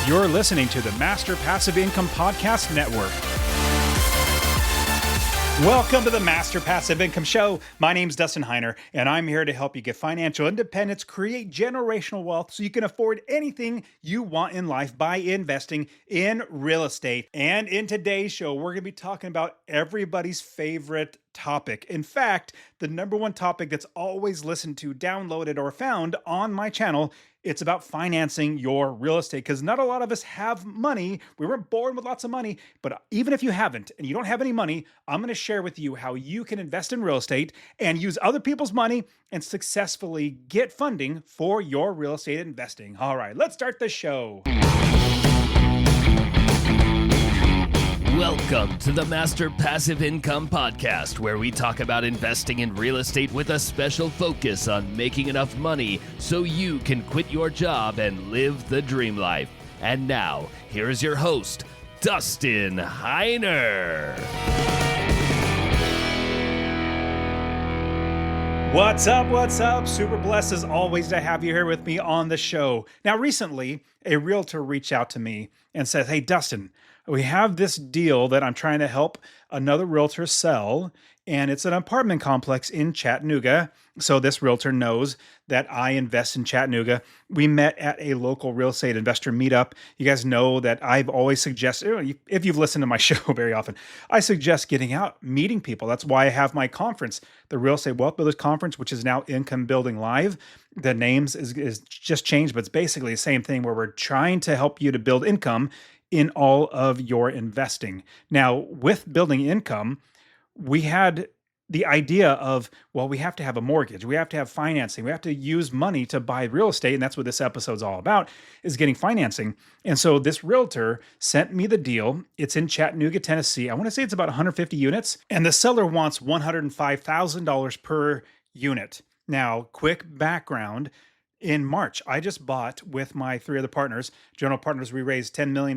You're listening to the Master Passive Income Podcast Network. Welcome to the Master Passive Income Show. My name's Dustin Heiner, and I'm here to help you get financial independence, create generational wealth so you can afford anything you want in life by investing in real estate. And in today's show, we're going to be talking about everybody's favorite topic. In fact, the number one topic that's always listened to, downloaded, or found on my channel. It's about financing your real estate because not a lot of us have money. We weren't born with lots of money, but even if you haven't and you don't have any money, I'm going to share with you how you can invest in real estate and use other people's money and successfully get funding for your real estate investing. All right, let's start the show. Welcome to the Master Passive Income Podcast, where we talk about investing in real estate with a special focus on making enough money so you can quit your job and live the dream life. And now, here's your host, Dustin Heiner. What's up? What's up? Super blessed as always to have you here with me on the show. Now, recently, a realtor reached out to me and said, "Hey, Dustin, we have this deal that I'm trying to help another realtor sell, and it's an apartment complex in Chattanooga." So this realtor knows that I invest in Chattanooga. We met at a local real estate investor meetup. You guys know that I've always suggested, if you've listened to my show very often, I suggest getting out, meeting people. That's why I have my conference, the Real Estate Wealth Builders Conference, which is now Income Building Live. The names is just changed, but it's basically the same thing where we're trying to help you to build income in all of your investing. Now, with building income, we had the idea of, well, we have to have a mortgage, we have to have financing, we have to use money to buy real estate, and that's what this episode's all about, is getting financing. And so this realtor sent me the deal. It's in Chattanooga, Tennessee. I want to say it's about 150 units, and the seller wants $105,000 per unit. Now, quick background. In March, I just bought with my three other partners, general partners, we raised $10 million,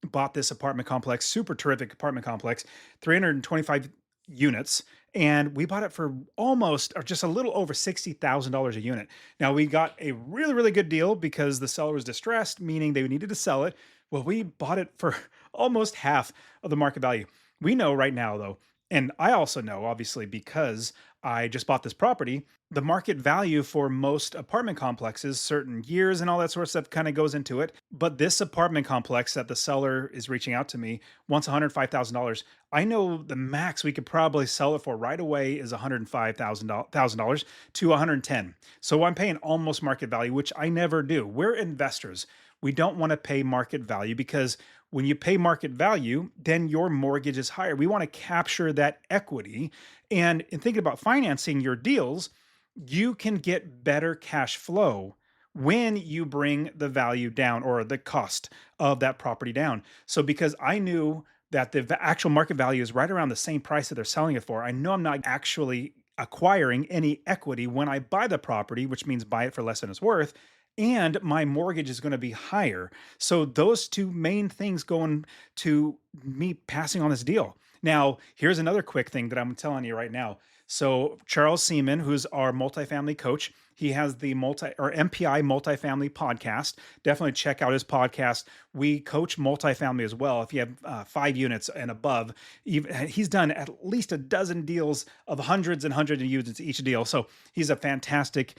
bought this apartment complex, super terrific apartment complex, 325 units, and we bought it for almost, or just a little over $60,000 a unit. Now, we got a really, really good deal because the seller was distressed, meaning they needed to sell it. Well, we bought it for almost half of the market value. We know right now, though, and I also know, obviously, because I just bought this property, the market value for most apartment complexes, certain years and all that sort of stuff kind of goes into it. But this apartment complex that the seller is reaching out to me wants $105,000. I know the max we could probably sell it for right away is $105,000 to $110,000. So I'm paying almost market value, which I never do. We're investors. We don't want to pay market value because when you pay market value, then your mortgage is higher. We want to capture that equity. And in thinking about financing your deals, you can get better cash flow when you bring the value down or the cost of that property down. So because I knew that the actual market value is right around the same price that they're selling it for, I know I'm not actually acquiring any equity when I buy the property, which means buy it for less than it's worth. And my mortgage is going to be higher. So those two main things go into me passing on this deal. Now, here's another quick thing that I'm telling you right now. So Charles Seaman, who's our multifamily coach, he has the MPI multifamily podcast. Definitely check out his podcast. We coach multifamily as well. If you have 5 units and above, he's done at least a dozen deals of hundreds and hundreds of units each deal. So he's a fantastic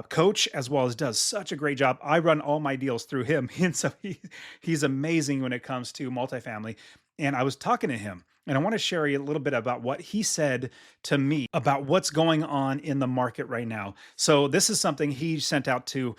coach as well as does such a great job. I run all my deals through him. And so he's amazing when it comes to multifamily. And I was talking to him, and I want to share a little bit about what he said to me about what's going on in the market right now. So this is something he sent out to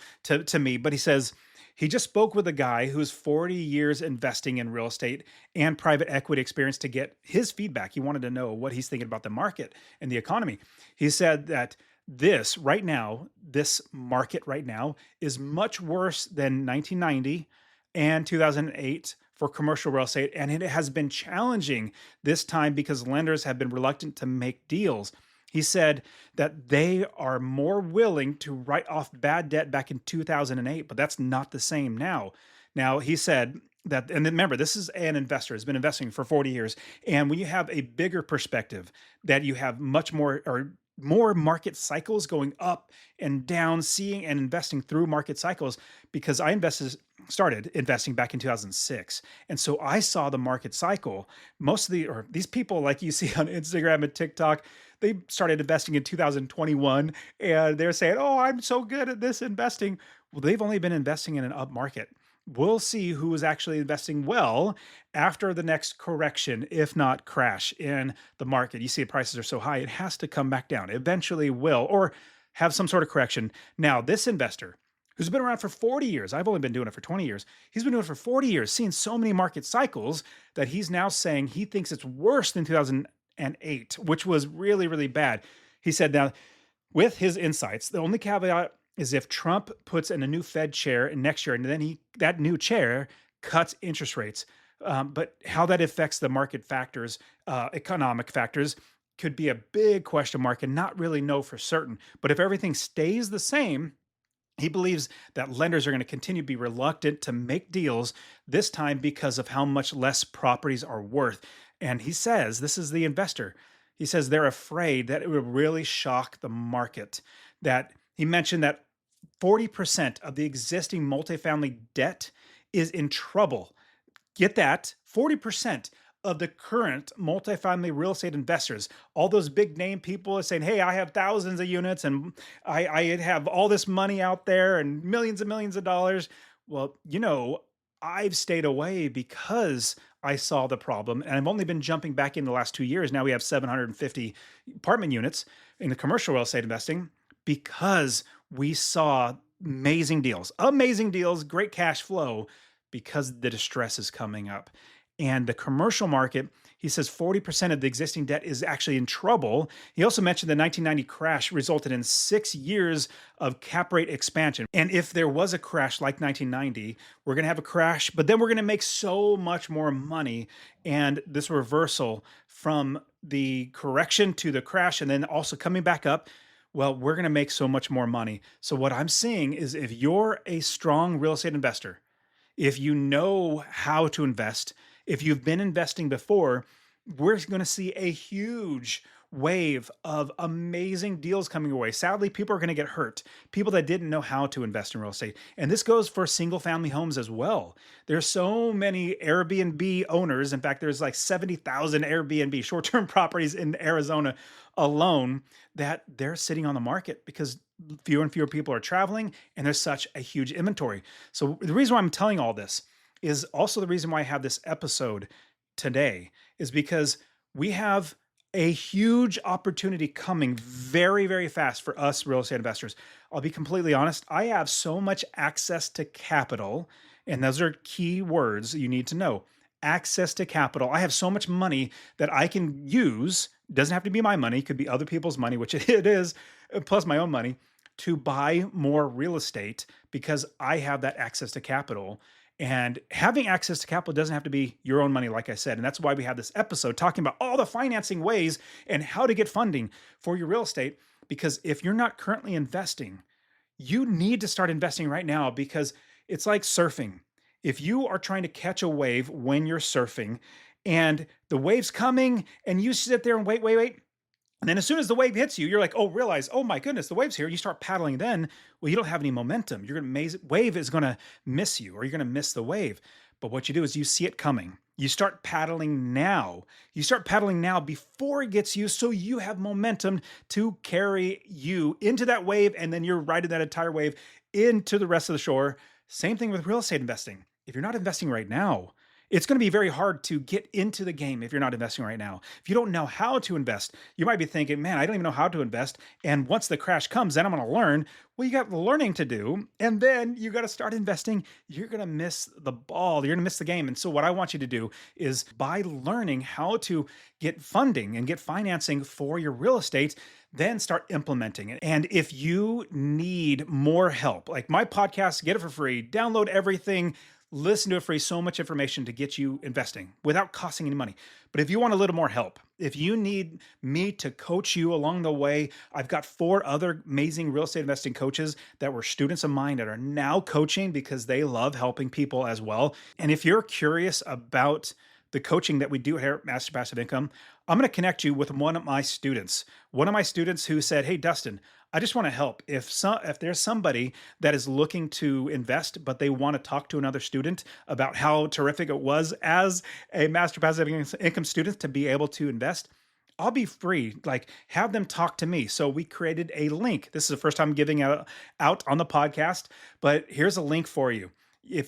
me, but he says he just spoke with a guy who's 40 years investing in real estate and private equity experience to get his feedback. He wanted to know what he's thinking about the market and the economy. He said that this market right now is much worse than 1990 and 2008 for commercial real estate. And it has been challenging this time because lenders have been reluctant to make deals. He said that they are more willing to write off bad debt back in 2008, but that's not the same now. Now, he said that, and remember, this is an investor, has been investing for 40 years. And when you have a bigger perspective, that you have much more or more market cycles going up and down, seeing and investing through market cycles, because I invested started investing back in 2006. And so I saw the market cycle. Or these people like you see on Instagram and TikTok, they started investing in 2021 and they're saying, "Oh, I'm so good at this investing." Well, they've only been investing in an up market. We'll see who is actually investing well after the next correction, if not crash in the market. You see, the prices are so high, it has to come back down. It eventually will, or have some sort of correction. Now, this investor who's been around for 40 years, I've only been doing it for 20 years. He's been doing it for 40 years, seeing so many market cycles that he's now saying he thinks it's worse than 2008, which was really, really bad. He said, now, with his insights, the only caveat is if Trump puts in a new Fed chair next year, and then that new chair cuts interest rates. But how that affects the market factors, economic factors, could be a big question mark and not really know for certain. But if everything stays the same, he believes that lenders are going to continue to be reluctant to make deals this time because of how much less properties are worth. And he says, this is the investor. He says they're afraid that it would really shock the market. That he mentioned that 40% of the existing multifamily debt is in trouble. Get that, 40% of the current multifamily real estate investors, all those big name people are saying, "Hey, I have thousands of units and I have all this money out there and millions of dollars." Well, I've stayed away because I saw the problem, and I've only been jumping back in the last 2 years. Now we have 750 apartment units in the commercial real estate investing because we saw amazing deals, great cash flow because the distress is coming up. And the commercial market, he says 40% of the existing debt is actually in trouble. He also mentioned the 1990 crash resulted in 6 years of cap rate expansion. And if there was a crash like 1990, we're going to have a crash, but then we're going to make so much more money. And this reversal from the correction to the crash and then also coming back up, well, we're going to make so much more money. So what I'm seeing is if you're a strong real estate investor, if you know how to invest, if you've been investing before, we're going to see a huge wave of amazing deals coming away. Sadly, people are going to get hurt. People that didn't know how to invest in real estate. And this goes for single family homes as well. There's so many Airbnb owners. In fact, there's like 70,000 Airbnb short-term properties in Arizona alone that they're sitting on the market because fewer and fewer people are traveling and there's such a huge inventory. So the reason why I'm telling all this is also the reason why I have this episode today is because we have a huge opportunity coming very, very fast for us real estate investors. I'll be completely honest. I have so much access to capital, and those are key words you need to know. Access to capital. I have so much money that I can use. It doesn't have to be my money. It could be other people's money, which it is, plus my own money, to buy more real estate because I have that access to capital. And having access to capital doesn't have to be your own money, like I said. And that's why we have this episode talking about all the financing ways and how to get funding for your real estate. Because if you're not currently investing, you need to start investing right now because it's like surfing. If you are trying to catch a wave when you're surfing and the wave's coming and you sit there and wait, and then as soon as the wave hits you, you're like, realize, oh my goodness, the wave's here. You start paddling then. Well, you don't have any momentum. Wave is going to miss you or you're going to miss the wave. But what you do is you see it coming. You start paddling now. You start paddling now before it gets you so you have momentum to carry you into that wave and then you're riding that entire wave into the rest of the shore. Same thing with real estate investing. If you're not investing right now, it's going to be very hard to get into the game if you're not investing right now. If you don't know how to invest, you might be thinking, man, I don't even know how to invest. And once the crash comes, then I'm going to learn. Well, you got learning to do. And then you got to start investing. You're going to miss the ball. You're going to miss the game. And so what I want you to do is by learning how to get funding and get financing for your real estate, then start implementing it. And if you need more help, like my podcast, get it for free, download everything, listen to it free, so much information to get you investing without costing any money. But if you want a little more help, if you need me to coach you along the way, I've got 4 other amazing real estate investing coaches that were students of mine that are now coaching because they love helping people as well. And if you're curious about the coaching that we do here at Master Passive Income, I'm going to connect you with one of my students who said, "Hey, Dustin, I just want to help. If there's somebody that is looking to invest, but they want to talk to another student about how terrific it was as a master passive income student to be able to invest, I'll be free. Like, have them talk to me. So we created a link. This is the first time giving out on the podcast, but here's a link for you.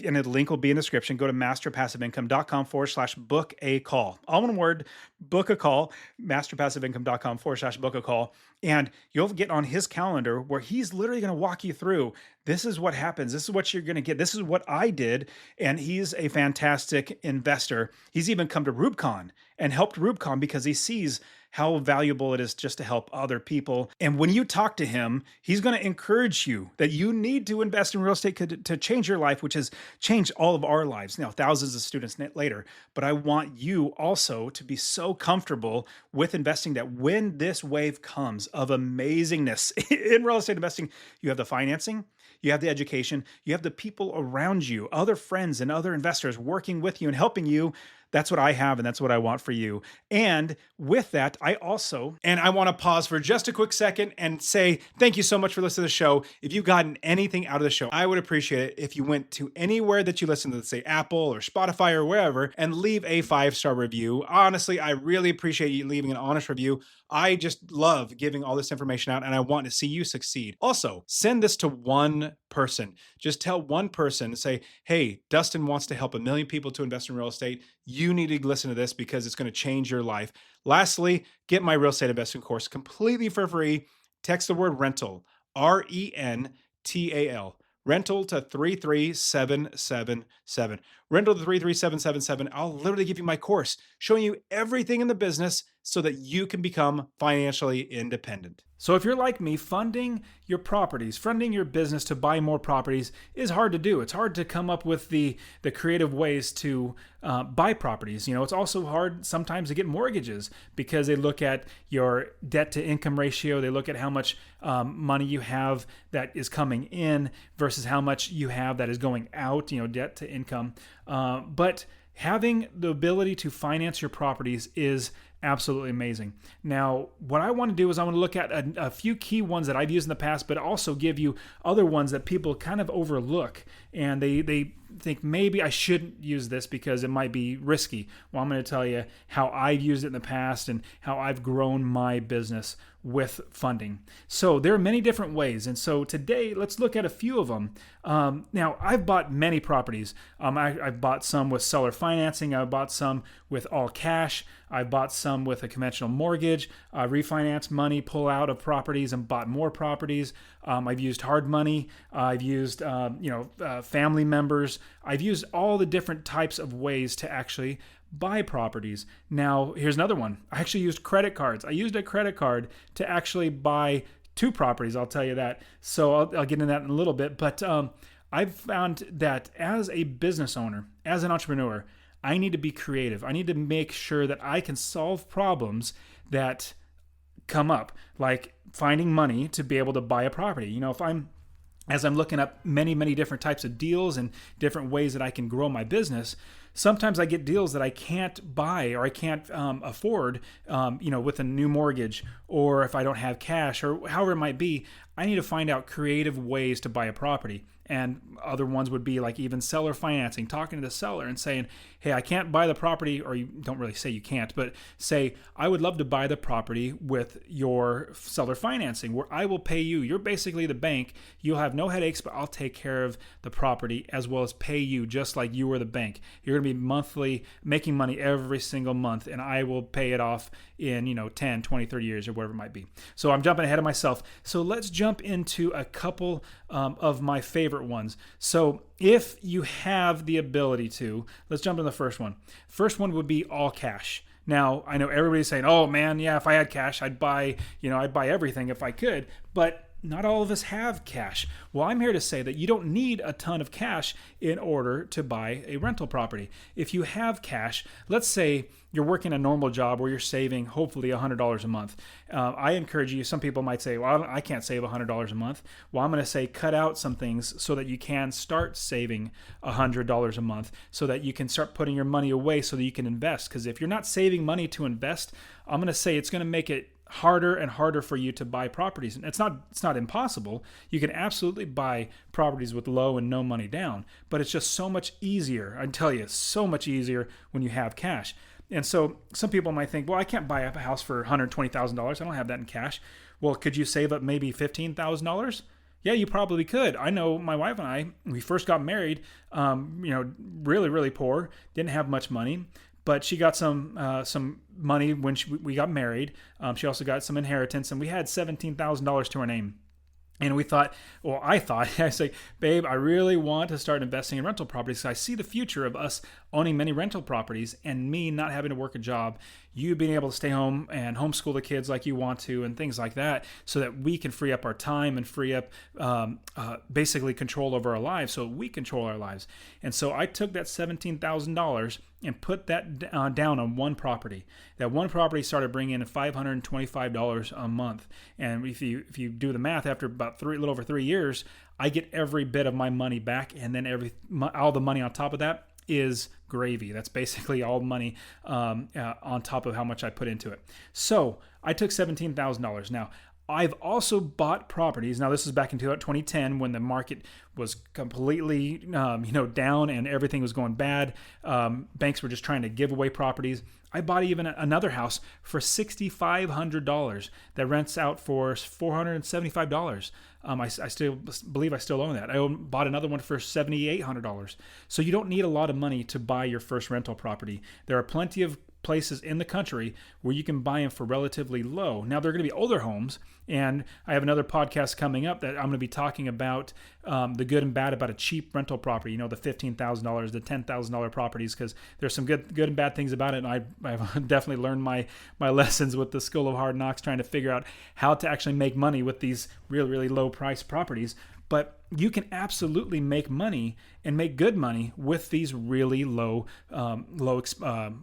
And the link will be in the description. Go to masterpassiveincome.com/book a call. All one word, book a call, masterpassiveincome.com/book a call. And you'll get on his calendar where he's literally going to walk you through, this is what happens. This is what you're going to get. This is what I did. And he's a fantastic investor. He's even come to Rubicon and helped Rubicon because he sees how valuable it is just to help other people. And when you talk to him, he's going to encourage you that you need to invest in real estate to change your life, which has changed all of our lives now, thousands of students later. But I want you also to be so comfortable with investing that when this wave comes of amazingness in real estate investing, you have the financing, you have the education, you have the people around you, other friends and other investors working with you and helping you. That's what I have, and that's what I want for you. And with that, I want to pause for just a quick second and say thank you so much for listening to the show. If you've gotten anything out of the show, I would appreciate it if you went to anywhere that you listen to, let's say Apple or Spotify or wherever, and leave a 5-star review. Honestly, I really appreciate you leaving an honest review. I just love giving all this information out, and I want to see you succeed. Also, send this to one person. Just tell one person, say, hey, Dustin wants to help 1 million people to invest in real estate. You need to listen to this because it's going to change your life. Lastly, get my real estate investing course completely for free. Text the word rental, RENTAL, rental to 33777. Rental to 33777. I'll literally give you my course showing you everything in the business so that you can become financially independent. So if you're like me, funding your properties, funding your business to buy more properties is hard to do. It's hard to come up with the creative ways to buy properties. You know, it's also hard sometimes to get mortgages because they look at your debt to income ratio. They look at how much money you have that is coming in versus how much you have that is going out, you know, debt to income. But having the ability to finance your properties is absolutely amazing. Now, what I want to do is I want to look at a few key ones that I've used in the past, but also give you other ones that people kind of overlook. And they think maybe I shouldn't use this because it might be risky. Well, I'm going to tell you how I've used it in the past and how I've grown my business with funding. So there are many different ways. And so today, let's look at a few of them. Now, I've bought many properties. I've bought some with seller financing. I've bought some with all cash. I bought some with a conventional mortgage, refinance money, pull out of properties and bought more properties. I've used hard money. I've used, family members. I've used all the different types of ways to actually buy properties. Now, here's another one. I actually used credit cards. I used a credit card to actually buy 2 properties. I'll tell you that. So I'll get into that in a little bit. But I've found that as a business owner, as an entrepreneur, I need to be creative. I need to make sure that I can solve problems that come up, like finding money to be able to buy a property. You know, as I'm looking up many, many different types of deals and different ways that I can grow my business, sometimes I get deals that I can't buy or I can't afford, with a new mortgage, or if I don't have cash or however it might be. I need to find out creative ways to buy a property. And other ones would be like even seller financing, talking to the seller and saying, hey, I can't buy the property, or you don't really say you can't, but say, I would love to buy the property with your seller financing where I will pay you. You're basically the bank. You'll have no headaches, but I'll take care of the property as well as pay you just like you were the bank. You're going to be monthly making money every single month, and I will pay it off in 10, 20, 30 years or whatever it might be. So I'm jumping ahead of myself. So let's jump into a couple of my favorite ones. So if you have the ability to, let's jump into the first one. First one would be all cash. Now, I know everybody's saying, oh man, yeah, if I had cash, I'd buy everything if I could, but not all of us have cash. Well, I'm here to say that you don't need a ton of cash in order to buy a rental property. If you have cash, let's say you're working a normal job where you're saving hopefully $100 a month. I encourage you, some people might say, well, I can't save $100 a month. Well, I'm going to say cut out some things so that you can start saving $100 a month so that you can start putting your money away so that you can invest. Because if you're not saving money to invest, I'm going to say it's going to make it harder and harder for you to buy properties. And it's not impossible. You can absolutely buy properties with low and no money down, but it's just so much easier. I tell you, so much easier when you have cash. And so some people might think, well, I can't buy a house for $120,000. I don't have that in cash. Well, could you save up maybe $15,000? Yeah, you probably could. I know my wife and I, we first got married, really, really poor, didn't have much money, but she got some money when we got married. She also got some inheritance, and we had $17,000 to our name. And we thought, I say, babe, I really want to start investing in rental properties. So I see the future of us owning many rental properties and me not having to work a job, you being able to stay home and homeschool the kids like you want to and things like that, so that we can free up our time and free up basically control over our lives, so we control our lives. And so I took that $17,000 and put that down on one property. That one property started bringing in $525 a month. And if you do the math, after about a little over 3 years, I get every bit of my money back, and then all the money on top of that is gravy. That's basically all money on top of how much I put into it. So I took $17,000. Now, I've also bought properties. Now, this is back in 2010 when the market was completely down and everything was going bad. Banks were just trying to give away properties. I bought even another house for $6,500 that rents out for $475. I still believe I still own that. I bought another one for $7,800. So you don't need a lot of money to buy your first rental property. There are plenty of places in the country where you can buy them for relatively low. Now, they're going to be older homes, and I have another podcast coming up that I'm going to be talking about the good and bad about a cheap rental property, the $15,000, the $10,000 properties, because there's some good and bad things about it, and I've definitely learned my lessons with the School of Hard Knocks, trying to figure out how to actually make money with these really, really low price properties. But you can absolutely make money and make good money with these really low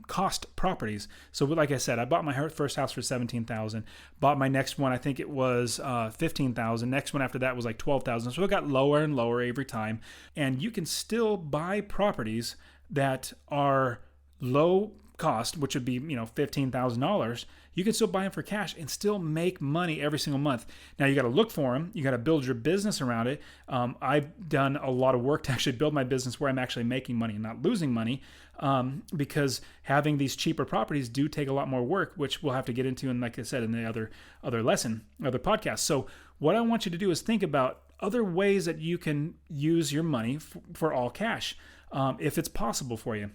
cost properties. So like I said, I bought my first house for $17,000. Bought my next one, I think it was $15,000. Next one after that was like $12,000. So it got lower and lower every time. And you can still buy properties that are low cost, which would be $15,000. You can still buy them for cash and still make money every single month. Now, you got to look for them. You got to build your business around it. I've done a lot of work to actually build my business where I'm actually making money and not losing money, because having these cheaper properties do take a lot more work, which we'll have to get into, and like I said, in the other podcast. So what I want you to do is think about other ways that you can use your money for all cash, if it's possible for you.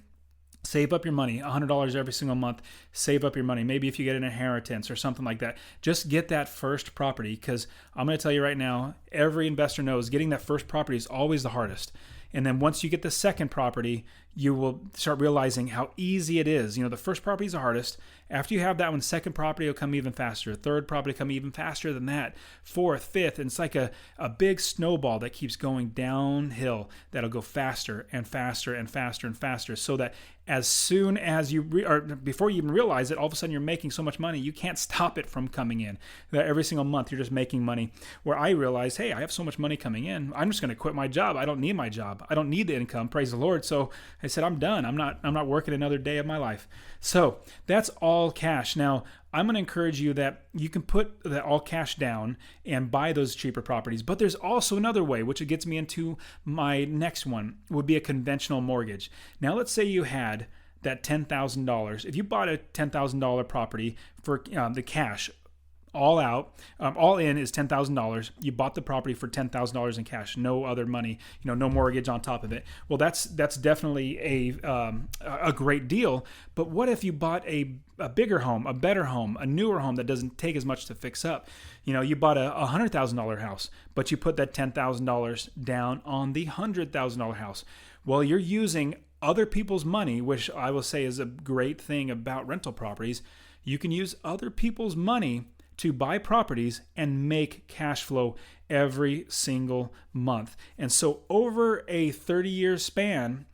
Save up your money, $100 every single month. Save up your money. Maybe if you get an inheritance or something like that, just get that first property, because I'm going to tell you right now, every investor knows getting that first property is always the hardest. And then once you get the second property, you will start realizing how easy it is. The first property is the hardest. After you have that one, second property will come even faster. Third property will come even faster than that. Fourth, fifth, and it's like a big snowball that keeps going downhill that'll go faster and faster and faster and faster, so that as soon as before you even realize it, all of a sudden you're making so much money, you can't stop it from coming in. That every single month you're just making money. Where I realized, hey, I have so much money coming in, I'm just going to quit my job. I don't need my job. I don't need the income. Praise the Lord. So I said, I'm done. I'm not working another day of my life. So that's all cash. Now, I'm going to encourage you that you can put that all cash down and buy those cheaper properties. But there's also another way, which gets me into my next one, would be a conventional mortgage. Now, let's say you had that $10,000. If you bought a $10,000 property for the cash, all out, all in is $10,000. You bought the property for $10,000 in cash, no other money, no mortgage on top of it. Well, that's definitely a great deal. But what if you bought a bigger home, a better home, a newer home that doesn't take as much to fix up? You bought a $100,000 house, but you put that $10,000 down on the $100,000 house. Well, you're using other people's money, which I will say is a great thing about rental properties. You can use other people's money to buy properties and make cash flow every single month. And so over a 30-year span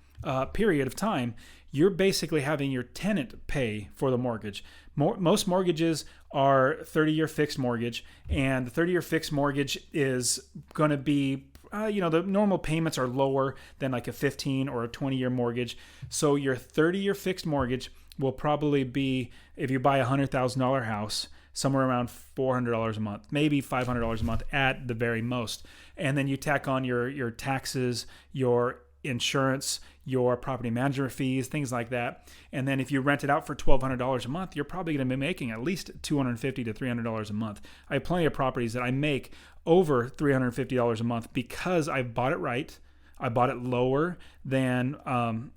period of time, you're basically having your tenant pay for the mortgage. Most mortgages are 30-year fixed mortgage, and the 30-year fixed mortgage is going to be the normal payments are lower than like a 15 or a 20-year mortgage. So your 30-year fixed mortgage will probably be, if you buy a $100,000 house, somewhere around $400 a month, maybe $500 a month at the very most. And then you tack on your taxes, your insurance, your property management fees, things like that. And then if you rent it out for $1,200 a month, you're probably going to be making at least $250 to $300 a month. I have plenty of properties that I make over $350 a month because I bought it right. I bought it lower than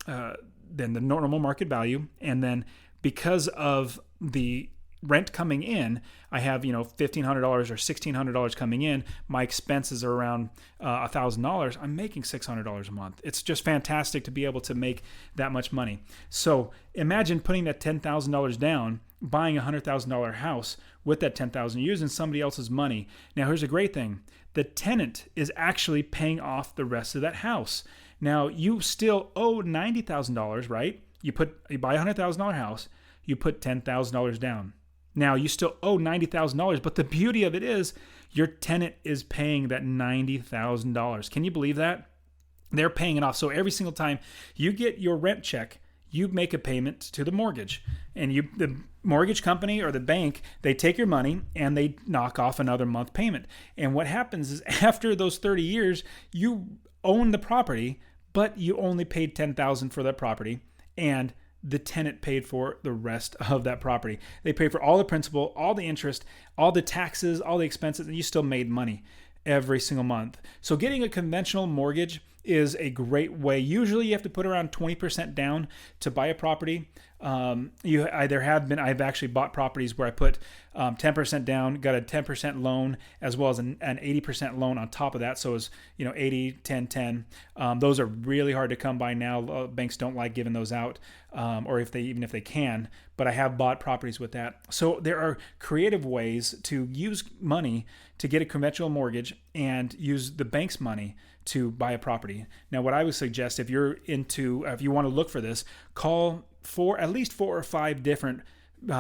the normal market value, and then because of the rent coming in, I have $1,500 or $1,600 coming in. My expenses are around $1,000. I'm making $600 a month. It's just fantastic to be able to make that much money. So imagine putting that $10,000 down, buying a $100,000 house with that $10,000, using somebody else's money. Now here's a great thing: the tenant is actually paying off the rest of that house. Now you still owe $90,000, right? You buy a $100,000 house, you put $10,000 down. Now you still owe $90,000, but the beauty of it is your tenant is paying that $90,000. Can you believe that? They're paying it off. So every single time you get your rent check, you make a payment to the mortgage, and the mortgage company or the bank, they take your money and they knock off another month payment. And what happens is after those 30 years, you own the property, but you only paid $10,000 for that property, and the tenant paid for the rest of that property. They paid for all the principal, all the interest, all the taxes, all the expenses, and you still made money every single month. So getting a conventional mortgage is a great way. Usually you have to put around 20% down to buy a property. I've actually bought properties where I put 10% down, got a 10% loan, as well as an 80% loan on top of that. So it's 80, 10, 10. Those are really hard to come by now. Banks don't like giving those out, or even if they can. But I have bought properties with that. So there are creative ways to use money to get a conventional mortgage and use the bank's money to buy a property. Now, what I would suggest, if you want to look for this, call at least 4 or 5 different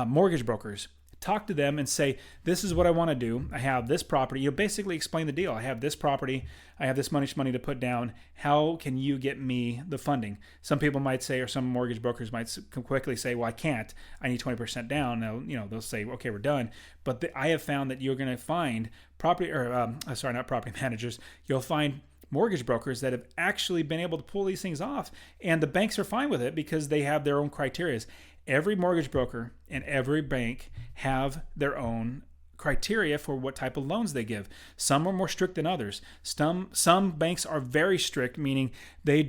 mortgage brokers. Talk to them and say, this is what I want to do. I have this property. You'll basically explain the deal. I have this property. I have this much money to put down. How can you get me the funding? Some people might say, or some mortgage brokers might quickly say, well, I can't. I need 20% down. Now, they'll say, okay, we're done. But I have found that you're going to find not property managers. You'll find mortgage brokers that have actually been able to pull these things off, and the banks are fine with it because they have their own criteria. Every mortgage broker and every bank have their own criteria for what type of loans they give. Some are more strict than others. Some banks are very strict, meaning they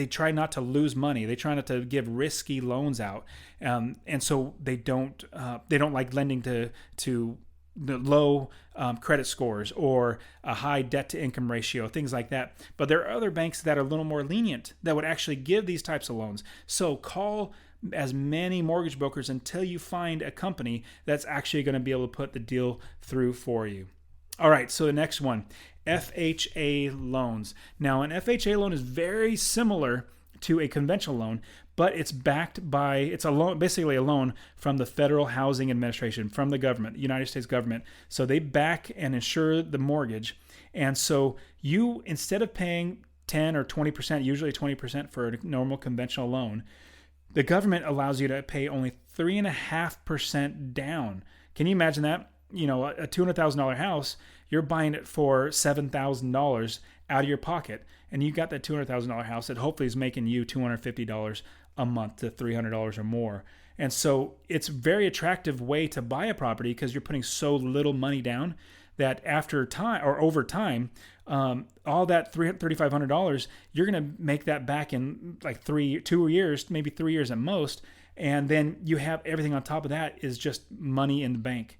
try not to lose money. They try not to give risky loans out, and so they don't like lending to the low credit scores or a high debt to income ratio, things like that. But there are other banks that are a little more lenient that would actually give these types of loans. So call as many mortgage brokers until you find a company that's actually going to be able to put the deal through for you. All right, so the next one, FHA loans. Now, an FHA loan is very similar to a conventional loan, but it's it's a loan, basically a loan from the Federal Housing Administration, from the government, United States government. So they back and insure the mortgage. And so you, instead of paying 10 or 20%, usually 20% for a normal conventional loan, the government allows you to pay only 3.5% down. Can you imagine that? A $200,000 house, you're buying it for $7,000 out of your pocket, and you got that $200,000 house that hopefully is making you $250 a month to $300 or more. And so it's a very attractive way to buy a property because you're putting so little money down that after time or over time, all that $3,500, you're going to make that back in like 2 years, maybe 3 years at most. And then you have everything on top of that is just money in the bank.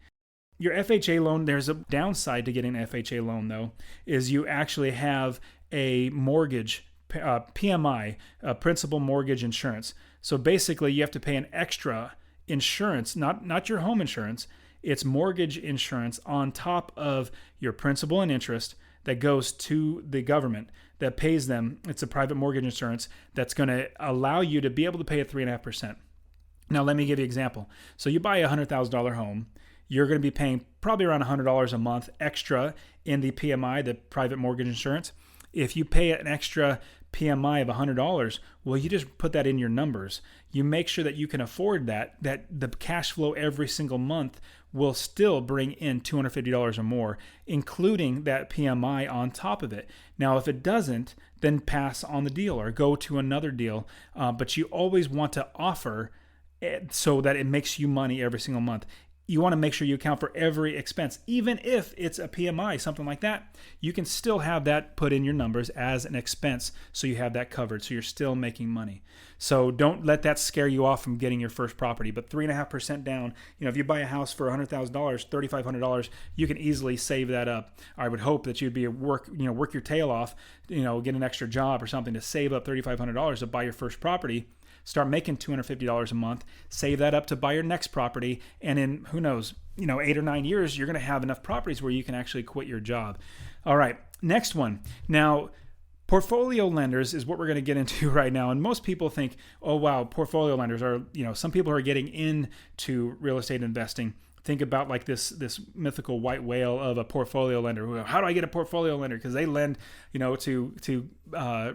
Your FHA loan, there's a downside to getting an FHA loan though, is you actually have a mortgage, PMI, principal mortgage insurance. So basically you have to pay an extra insurance, not your home insurance. It's mortgage insurance on top of your principal and interest that goes to the government that pays them. It's a private mortgage insurance that's going to allow you to be able to pay a 3.5%. Now, let me give you an example. So you buy a $100,000 home. You're going to be paying probably around $100 a month extra in the PMI, the private mortgage insurance. If you pay an extra PMI of $100, well, you just put that in your numbers. You make sure that you can afford that the cash flow every single month will still bring in $250 or more, including that PMI on top of it. Now, if it doesn't, then pass on the deal or go to another deal. But you always want to offer it so that it makes you money every single month. You want to make sure you account for every expense. Even if it's a PMI, something like that, you can still have that put in your numbers as an expense so you have that covered. So you're still making money. So don't let that scare you off from getting your first property. But 3.5% down, if you buy a house for $100,000, $3,500, you can easily save that up. I would hope that you'd be work your tail off, get an extra job or something to save up $3,500 to buy your first property. Start making $250 a month, save that up to buy your next property. And in, who knows, 8 or 9 years, you're going to have enough properties where you can actually quit your job. All right, next one. Now, portfolio lenders is what we're going to get into right now. And most people think, oh, wow, portfolio lenders are, some people who are getting into real estate investing think about like this mythical white whale of a portfolio lender. How do I get a portfolio lender? Because they lend, to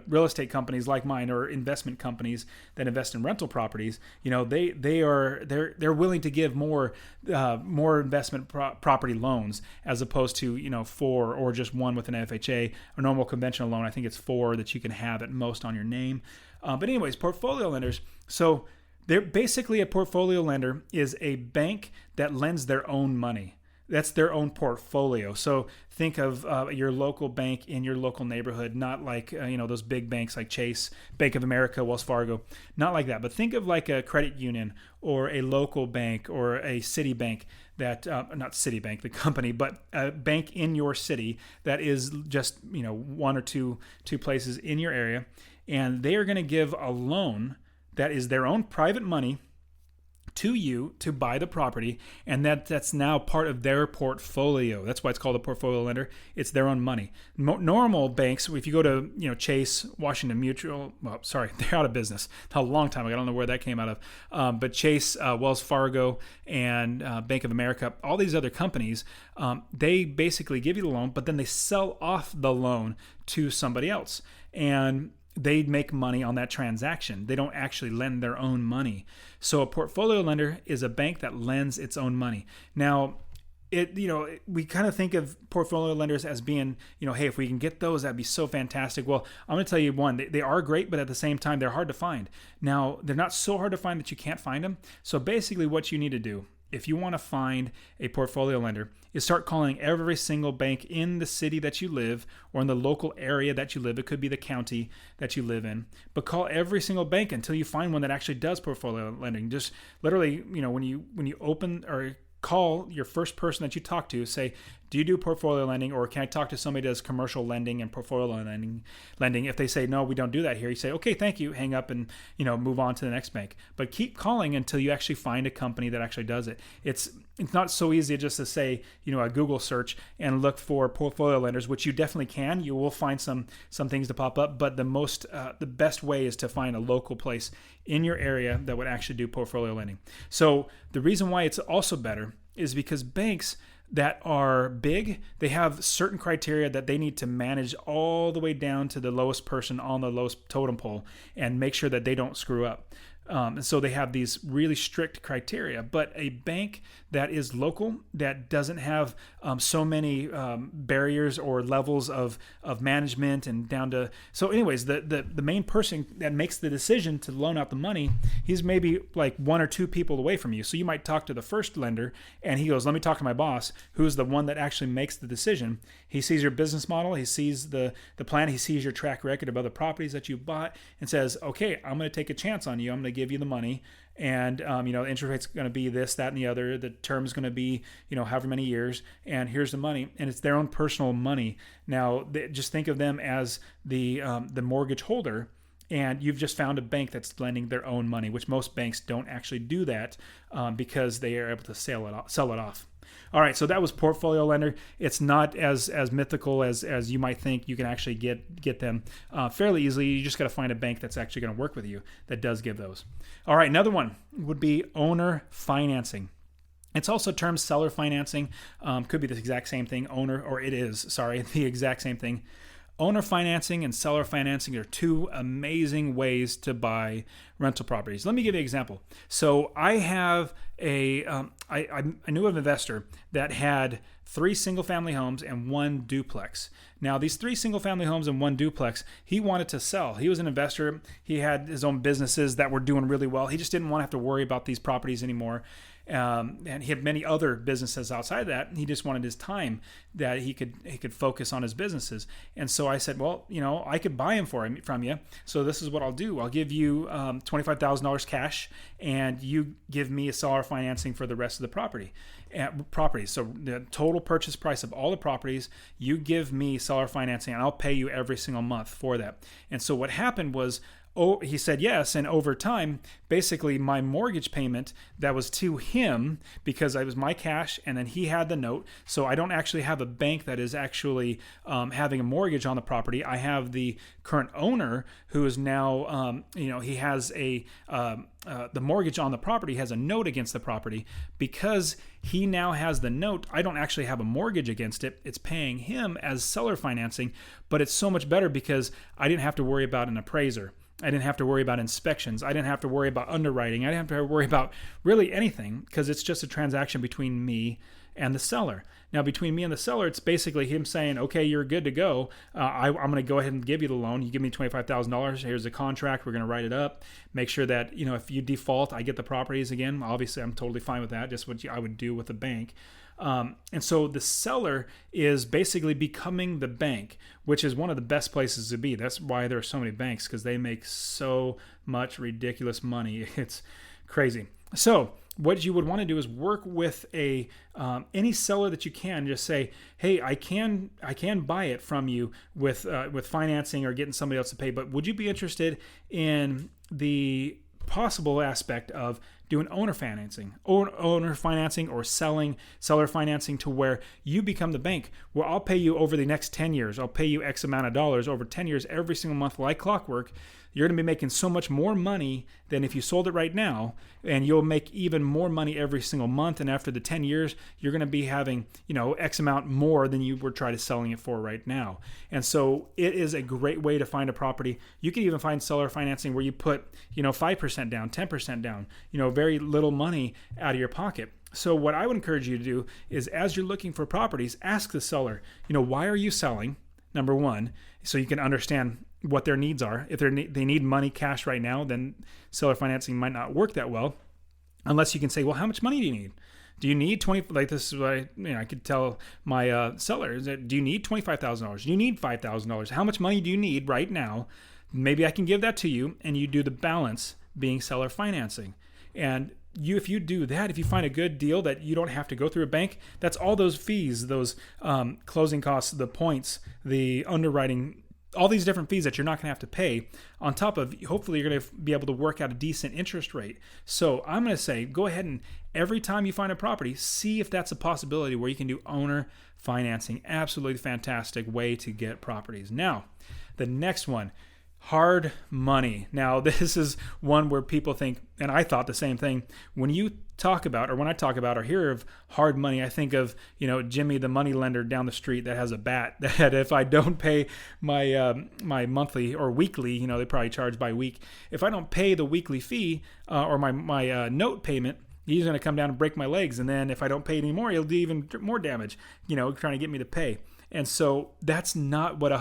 real estate companies like mine or investment companies that invest in rental properties. They're willing to give more investment property loans as opposed to 4 or just one with an FHA. A normal conventional loan, I think it's 4 that you can have at most on your name. But anyways, portfolio lenders. So they're basically, a portfolio lender is a bank that lends their own money. That's their own portfolio. So think of your local bank in your local neighborhood, not like those big banks like Chase, Bank of America, Wells Fargo, not like that. But think of like a credit union or a local bank or a city bank that, not Citibank, the company, but a bank in your city that is just 1 or 2 places in your area, and they are going to give a loan that is their own private money to you to buy the property, and that's now part of their portfolio. That's why it's called a portfolio lender. It's their own money. Normal banks, if you go to Chase, Washington Mutual, they're out of business a long time ago. I don't know where that came out of. But Chase, Wells Fargo, and Bank of America, all these other companies, they basically give you the loan, but then they sell off the loan to somebody else. And they make money on that transaction. They don't actually lend their own money. So a portfolio lender is a bank that lends its own money. Now, we kind of think of portfolio lenders as being, hey, if we can get those, that'd be so fantastic. Well, I'm going to tell you one, they are great, but at the same time, they're hard to find. Now, they're not so hard to find that you can't find them. So basically what you need to do, if you want to find a portfolio lender, is start calling every single bank in the city that you live or in the local area that you live. It could be the county that you live in, but call every single bank until you find one that actually does portfolio lending. Just literally, when you open or call your first person that you talk to, say, do you do portfolio lending, or can I talk to somebody that does commercial lending and portfolio lending? If they say, no, we don't do that here, you say, okay, thank you, hang up and move on to the next bank. But keep calling until you actually find a company that actually does it. It's not so easy just to say, a Google search and look for portfolio lenders, which you definitely can. You will find some things to pop up, but the best way is to find a local place in your area that would actually do portfolio lending. So the reason why it's also better is because banks that are big, they have certain criteria that they need to manage all the way down to the lowest person on the lowest totem pole and make sure that they don't screw up. And so they have these really strict criteria. But a bank that is local, that doesn't have so many barriers or levels of management and down to... So anyways, the main person that makes the decision to loan out the money, he's maybe like 1 or 2 people away from you. So you might talk to the first lender and he goes, let me talk to my boss, who's the one that actually makes the decision. He sees your business model, he sees the plan, he sees your track record of other properties that you bought and says, okay, I'm going to take a chance on you. I'm going to give you the money, and the interest rate's going to be this, that, and the other. The term's going to be however many years, and here's the money, and it's their own personal money. Now, just think of them as the mortgage holder, and you've just found a bank that's lending their own money, which most banks don't actually do that because they are able to sell it off. All right, so that was portfolio lender. It's not as mythical as you might think. You can actually get them fairly easily. You just got to find a bank that's actually going to work with you that does give those. All right, another one would be owner financing. It's also termed seller financing. Could be the exact same thing. It is the exact same thing. owner financing and seller financing are two amazing ways to buy rental properties. Let me give you an example. So I have I knew of an investor that had 3 single-family homes and 1 duplex. Now, these 3 single-family homes and 1 duplex, he wanted to sell. He was an investor. He had his own businesses that were doing really well. He just didn't want to have to worry about these properties anymore. And he had many other businesses outside of that. He just wanted his time that he could focus on his businesses. And so I said, well, I could buy him from you. So this is what I'll do. I'll give you $25,000 cash, and you give me a seller financing for the rest of the property. So the total purchase price of all the properties, you give me seller financing, and I'll pay you every single month for that. And so what happened was, he said yes, and over time, basically my mortgage payment that was to him, because it was my cash, and then he had the note. So I don't actually have a bank that is actually having a mortgage on the property. I have the current owner who is now, he has the mortgage on the property, has a note against the property. Because he now has the note, I don't actually have a mortgage against it. It's paying him as seller financing, but it's so much better because I didn't have to worry about an appraiser. I didn't have to worry about inspections. I didn't have to worry about underwriting. I didn't have to worry about really anything, because it's just a transaction between me and the seller. Now, between me and the seller, it's basically him saying, okay, you're good to go. I'm going to go ahead and give you the loan. You give me $25,000. Here's the contract. We're going to write it up. Make sure that, if you default, I get the properties again. Obviously, I'm totally fine with that. Just what I would do with a bank. And so the seller is basically becoming the bank, which is one of the best places to be. That's why there are so many banks, because they make so much ridiculous money. It's crazy. So what you would want to do is work with any seller that you can. Just say, hey, I can buy it from you with financing or getting somebody else to pay, but would you be interested in the possible aspect of doing owner financing or seller financing, to where you become the bank, where I'll pay you over the next 10 years. I'll pay you X amount of dollars over 10 years every single month like clockwork. You're going to be making so much more money than if you sold it right now, and you'll make even more money every single month. And after the 10 years, you're going to be having, X amount more than you were trying to selling it for right now. And so it is a great way to find a property. You can even find seller financing where you put, 5% down, 10% down, very little money out of your pocket. So what I would encourage you to do is, as you're looking for properties, ask the seller, why are you selling? Number one, so you can understand what their needs are. If they need money cash right now, then seller financing might not work that well, unless you can say, well, how much money do you need? Do you need 20? Like, this is what I could tell my seller is that, do you need $25,000? Do you need $5,000? How much money do you need right now? Maybe I can give that to you, and you do the balance being seller financing. And if you do that, if you find a good deal that you don't have to go through a bank, that's all those fees, those closing costs, the points, the underwriting, all these different fees that you're not going to have to pay on top of, hopefully you're going to be able to work out a decent interest rate. So I'm going to say, go ahead and every time you find a property, see if that's a possibility where you can do owner financing. Absolutely fantastic way to get properties. Now, the next one, hard money. Now, this is one where people think, and I thought the same thing, when I talk about or hear of hard money, I think of, Jimmy, the money lender down the street that has a bat that if I don't pay my my monthly or weekly, they probably charge by week. If I don't pay the weekly fee or my note payment, he's going to come down and break my legs. And then if I don't pay anymore, he'll do even more damage, trying to get me to pay. And so that's not what a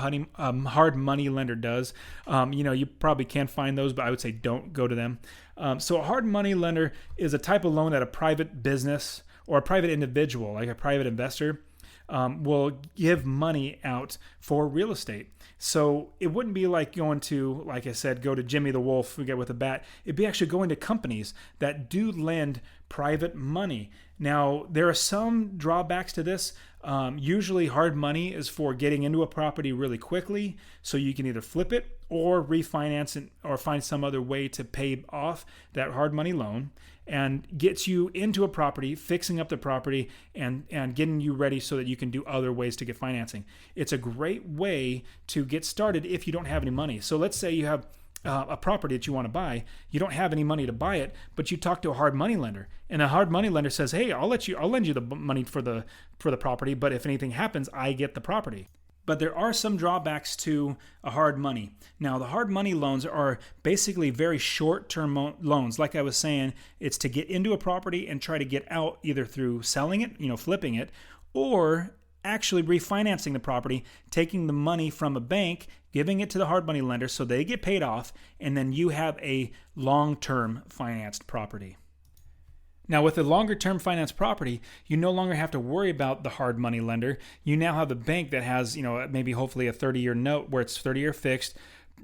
hard money lender does. You probably can find those, but I would say don't go to them. So a hard money lender is a type of loan that a private business or a private individual, like a private investor, will give money out for real estate. So it wouldn't be like going to, like I said, go to Jimmy the Wolf who get with a bat. It'd be actually going to companies that do lend private money. Now, there are some drawbacks to this. Usually hard money is for getting into a property really quickly, so you can either flip it or refinance it or find some other way to pay off that hard money loan, and gets you into a property, fixing up the property, and getting you ready so that you can do other ways to get financing. It's a great way to get started if you don't have any money. So let's say you have a property that you want to buy, you don't have any money to buy it, but you talk to a hard money lender, and a hard money lender says, "Hey, I'll lend you the money for the property, but if anything happens, I get the property." But there are some drawbacks to a hard money. Now, the hard money loans are basically very short-term loans. Like I was saying, it's to get into a property and try to get out either through selling it, flipping it, or actually refinancing the property, taking the money from a bank, giving it to the hard money lender so they get paid off, and then you have a long-term financed property. Now, with a longer-term finance property, you no longer have to worry about the hard money lender. You now have a bank that has, maybe hopefully a 30-year note where it's 30-year fixed.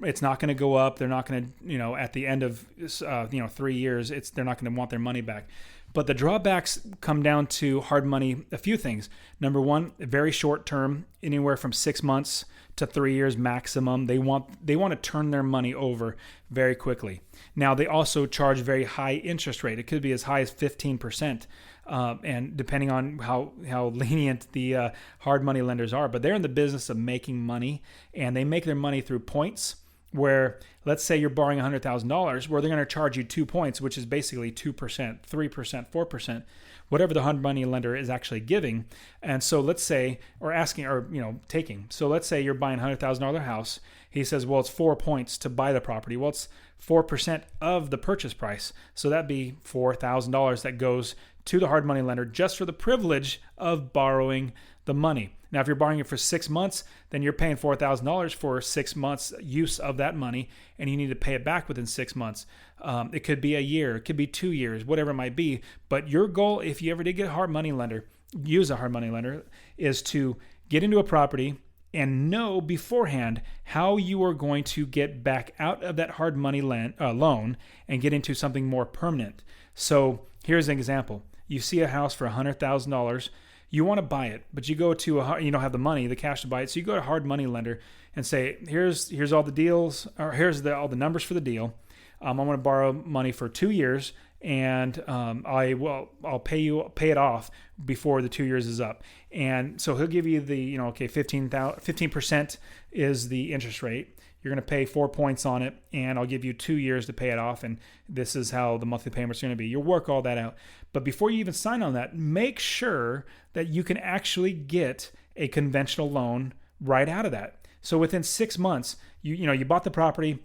It's not going to go up. They're not going to, at the end of, 3 years, they're not going to want their money back. But the drawbacks come down to hard money, a few things. Number one, very short term, anywhere from 6 months to 3 years maximum. They want to turn their money over very quickly. Now, they also charge very high interest rate. It could be as high as 15%, and depending on how lenient the hard money lenders are. But they're in the business of making money, and they make their money through points. Where let's say you're borrowing $100,000, where they're going to charge you 2 points, which is basically 2%, 3%, 4%, whatever the hard money lender is actually giving. And so let's say, or asking, or taking. So let's say you're buying a $100,000 house. He says, well, it's 4 points to buy the property. Well, it's 4% of the purchase price. So that'd be $4,000 that goes to the hard money lender just for the privilege of borrowing the money. Now, if you're borrowing it for 6 months, then you're paying $4,000 for 6 months use of that money, and you need to pay it back within 6 months. It could be a year, it could be 2 years, whatever it might be. But your goal, if you ever did get a hard money lender, use a hard money lender, is to get into a property and know beforehand how you are going to get back out of that hard money loan and get into something more permanent. So here's an example. You see a house for $100,000. You want to buy it, but you go to you don't have the money, the cash to buy it. So you go to a hard money lender and say, here's all the deals, or here's all the numbers for the deal. I'm going to borrow money for 2 years, and I'll pay it off before the 2 years is up. And so he'll give you the 15% is the interest rate. You're going to pay 4 points on it, and I'll give you 2 years to pay it off, and this is how the monthly payments are going to be. You'll work all that out. But before you even sign on that, make sure that you can actually get a conventional loan right out of that. So within 6 months, you bought the property.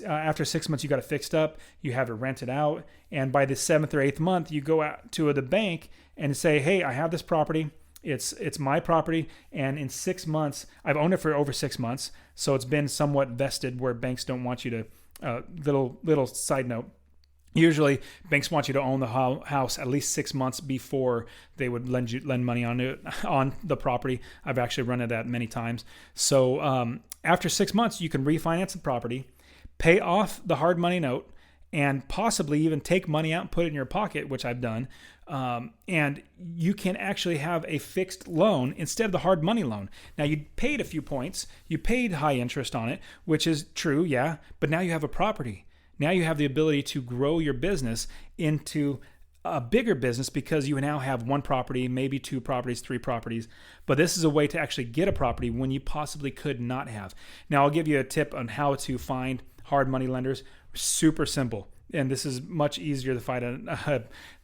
After 6 months, you got it fixed up. You have it rented out, and by the 7th or 8th month, you go out to the bank and say, "Hey, I have this property. It's my property, and in 6 months, I've owned it for over 6 months, so it's been somewhat vested where banks don't want you to." Little side note. Usually, banks want you to own the house at least 6 months before they would lend money on the property. I've actually run into that many times. So after 6 months, you can refinance the property, pay off the hard money note, and possibly even take money out and put it in your pocket, which I've done. And you can actually have a fixed loan instead of the hard money loan. Now, you paid a few points. You paid high interest on it, which is true, yeah. But now you have a property. Now you have the ability to grow your business into a bigger business because you now have one property, maybe 2 properties, 3 properties. But this is a way to actually get a property when you possibly could not have. Now, I'll give you a tip on how to find hard money lenders. Super simple. And this is much easier to find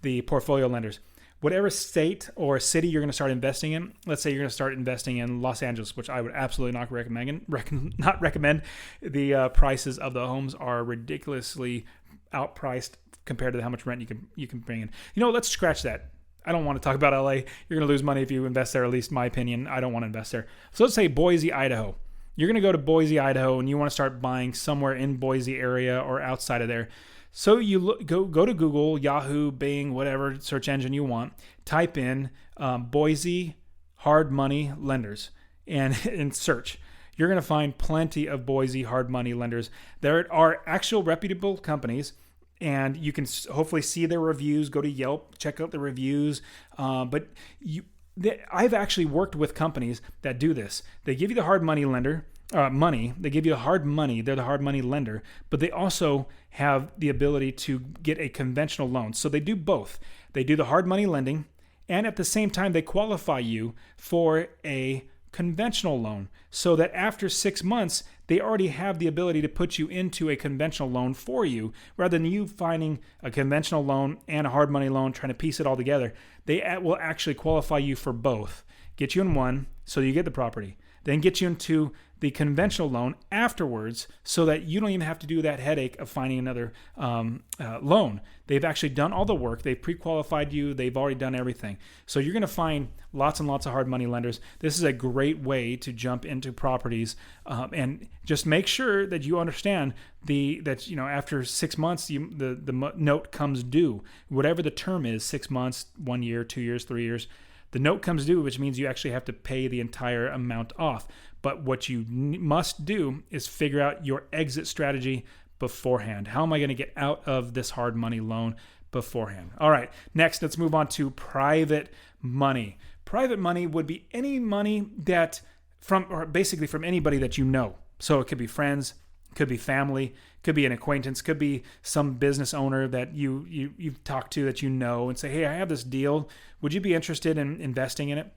the portfolio lenders. Whatever state or city you're going to start investing in, let's say you're going to start investing in Los Angeles, which I would absolutely not recommend. The prices of the homes are ridiculously outpriced compared to how much rent you can bring in. Let's scratch that. I don't want to talk about LA. You're going to lose money if you invest there, at least my opinion. I don't want to invest there. So let's say Boise, Idaho. You're going to go to Boise, Idaho, and you want to start buying somewhere in Boise area or outside of there. So you go to Google, Yahoo, Bing, whatever search engine you want. Type in Boise hard money lenders and search. You're going to find plenty of Boise hard money lenders. There are actual reputable companies, and you can hopefully see their reviews. Go to Yelp, check out the reviews. But I've actually worked with companies that do this. They give you the hard money lender. Money. They give you the hard money. They're the hard money lender, but they also have the ability to get a conventional loan. So they do both. They do the hard money lending, and at the same time, they qualify you for a conventional loan so that after 6 months, they already have the ability to put you into a conventional loan for you rather than you finding a conventional loan and a hard money loan, trying to piece it all together. They will actually qualify you for both. Get you in one so you get the property. then get you into the conventional loan afterwards, so that you don't even have to do that headache of finding another loan. They've actually done all the work. They've pre-qualified you. They've already done everything. So you're going to find lots and lots of hard money lenders. This is a great way to jump into properties, and just make sure that you understand that after 6 months the note comes due, whatever the term is, 6 months, 1 year, 2 years, 3 years. The note comes due, which means you actually have to pay the entire amount off. But what you must do is figure out your exit strategy beforehand. How am I going to get out of this hard money loan beforehand? All right, next, let's move on to private money. Private money would be any money that basically from anybody that you know. So it could be friends, could be family, could be an acquaintance, could be some business owner that you've talked to that you know, and say, hey, I have this deal. Would you be interested in investing in it?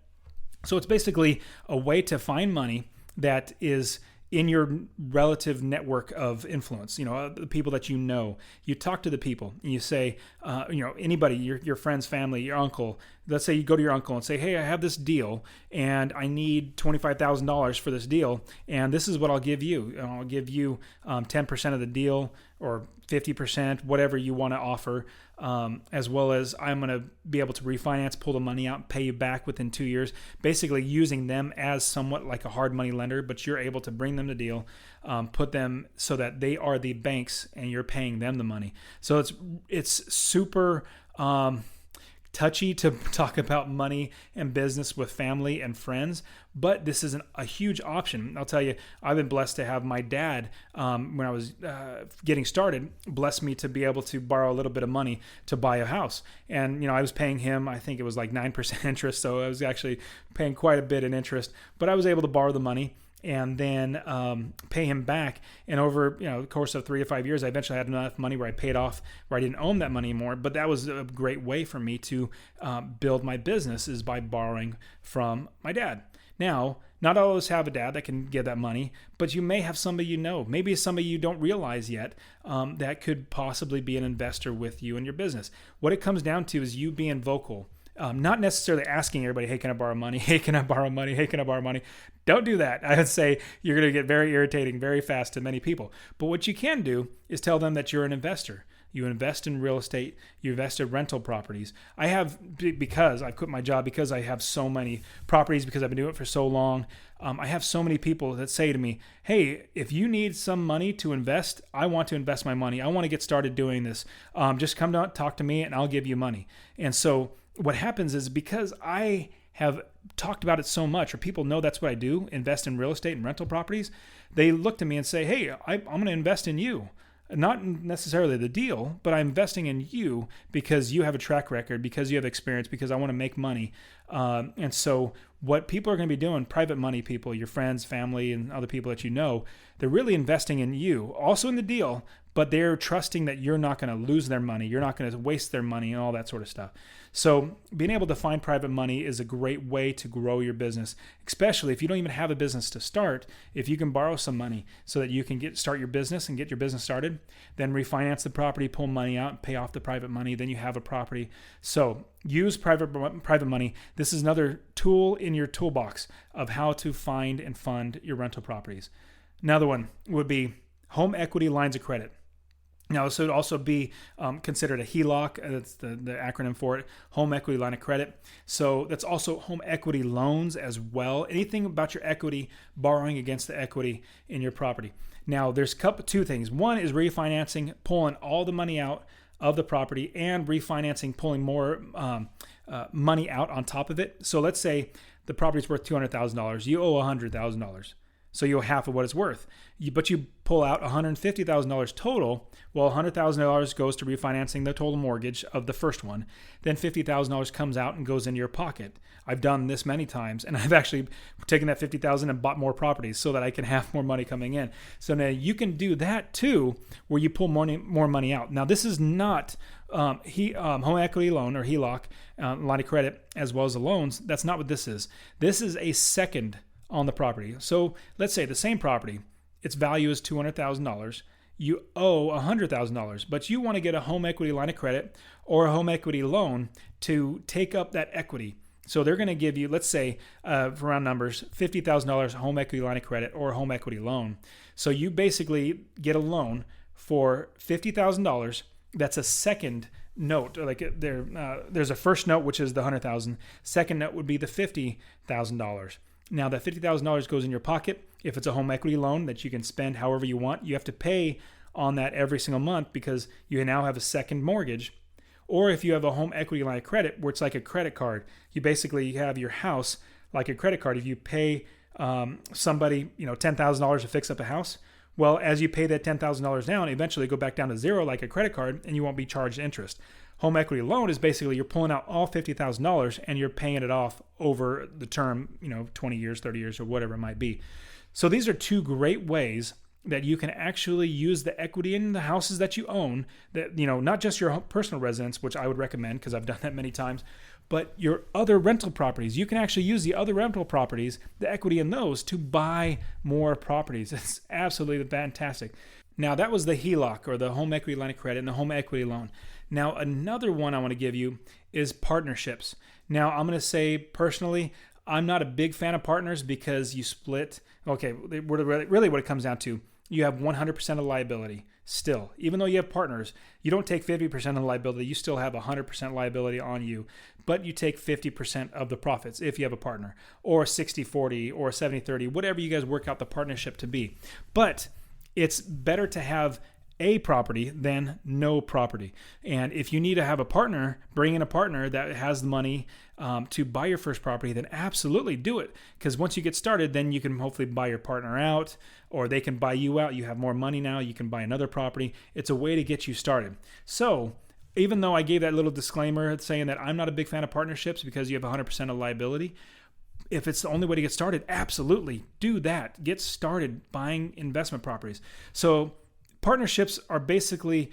So it's basically a way to find money that is in your relative network of influence, the people that you know. You talk to the people and you say, anybody, your friends, family, your uncle. Let's say you go to your uncle and say, hey, I have this deal and I need $25,000 for this deal, and this is what I'll give you. I'll give you 10% of the deal, or 50%, whatever you want to offer, as well as I'm going to be able to refinance, pull the money out, and pay you back within 2 years, basically using them as somewhat like a hard money lender, but you're able to bring them the deal, put them so that they are the banks and you're paying them the money. So it's super touchy to talk about money and business with family and friends, but this is a huge option. I'll tell you, I've been blessed to have my dad, when I was getting started, blessed me to be able to borrow a little bit of money to buy a house. And, I was paying him, I think it was like 9% interest, so I was actually paying quite a bit in interest, but I was able to borrow the money and then pay him back. And over the course of 3 to 5 years, I eventually had enough money where I paid off, where I didn't own that money anymore. But that was a great way for me to build my business, is by borrowing from my dad. Now, not all of us have a dad that can give that money, but you may have somebody you know, maybe somebody you don't realize yet, that could possibly be an investor with you in your business. What it comes down to is you being vocal. Not necessarily asking everybody, hey, can I borrow money? Hey, can I borrow money? Hey, can I borrow money? Don't do that. I would say you're going to get very irritating very fast to many people. But what you can do is tell them that you're an investor. You invest in real estate. You invest in rental properties. Because I quit my job, because I have so many properties, because I've been doing it for so long, I have so many people that say to me, hey, if you need some money to invest, I want to invest my money. I want to get started doing this. Just come down, talk to me, and I'll give you money. And so what happens is, because I have talked about it so much, or people know that's what I do, invest in real estate and rental properties, they look to me and say, hey, I'm going to invest in you. Not necessarily the deal, but I'm investing in you because you have a track record, because you have experience, because I want to make money. And so what people are going to be doing, private money people, your friends, family, and other people that you know, they're really investing in you, also in the deal, but they're trusting that you're not going to lose their money, you're not going to waste their money, and all that sort of stuff. So being able to find private money is a great way to grow your business, especially if you don't even have a business to start. If you can borrow some money so that you can start your business and get your business started, then refinance the property, pull money out, pay off the private money, then you have a property. So use private money. This is another tool in your toolbox of how to find and fund your rental properties. Another one would be home equity lines of credit. Now, this would also be considered a HELOC. That's the acronym for it, home equity line of credit. So that's also home equity loans as well. Anything about your equity, borrowing against the equity in your property. Now, there's two things. One is refinancing, pulling all the money out of the property, and refinancing, pulling more money out on top of it. So let's say the property's worth $200,000. You owe $100,000. So you owe half of what it's worth. But you pull out $150,000 total. Well, $100,000 goes to refinancing the total mortgage of the first one. Then $50,000 comes out and goes into your pocket. I've done this many times, and I've actually taken that $50,000 and bought more properties so that I can have more money coming in. So now you can do that too, where you pull more money out. Now, this is not home equity loan or HELOC, line of credit, as well as the loans. That's not what this is. This is a second on the property. So let's say the same property, its value is $200,000. You owe $100,000, but you want to get a home equity line of credit or a home equity loan to take up that equity. So they're going to give you, let's say, for round numbers, $50,000 home equity line of credit or home equity loan. So you basically get a loan for $50,000. That's a second note. Like there's a first note, which is the $100,000. Second note would be the $50,000. Now that $50,000 goes in your pocket. If it's a home equity loan that you can spend however you want, you have to pay on that every single month because you now have a second mortgage. Or if you have a home equity line of credit where it's like a credit card, you basically have your house like a credit card. If you pay somebody $10,000 to fix up a house, well, as you pay that $10,000 down, eventually go back down to zero like a credit card, and you won't be charged interest. Home equity loan is basically you're pulling out all $50,000 and you're paying it off over the term, 20 years, 30 years, or whatever it might be. So these are two great ways that you can actually use the equity in the houses that you own, that, not just your personal residence, which I would recommend because I've done that many times, but your other rental properties. You can actually use the other rental properties, the equity in those, to buy more properties. It's absolutely fantastic. Now, that was the HELOC, or the home equity line of credit, and the home equity loan. Now, another one I want to give you is partnerships. Now, I'm going to say personally, I'm not a big fan of partners because you split. Okay, really what it comes down to, you have 100% of liability still. Even though you have partners, you don't take 50% of liability. You still have 100% liability on you, but you take 50% of the profits if you have a partner, or 60-40 or 70-30, whatever you guys work out the partnership to be. But it's better to have a property than no property. And if you need to have a partner, bring in a partner that has the money to buy your first property, then absolutely do it. Because once you get started, then you can hopefully buy your partner out, or they can buy you out. You have more money now. You can buy another property. It's a way to get you started. So even though I gave that little disclaimer saying that I'm not a big fan of partnerships because you have 100% of liability, if it's the only way to get started, absolutely do that. Get started buying investment properties. So partnerships are basically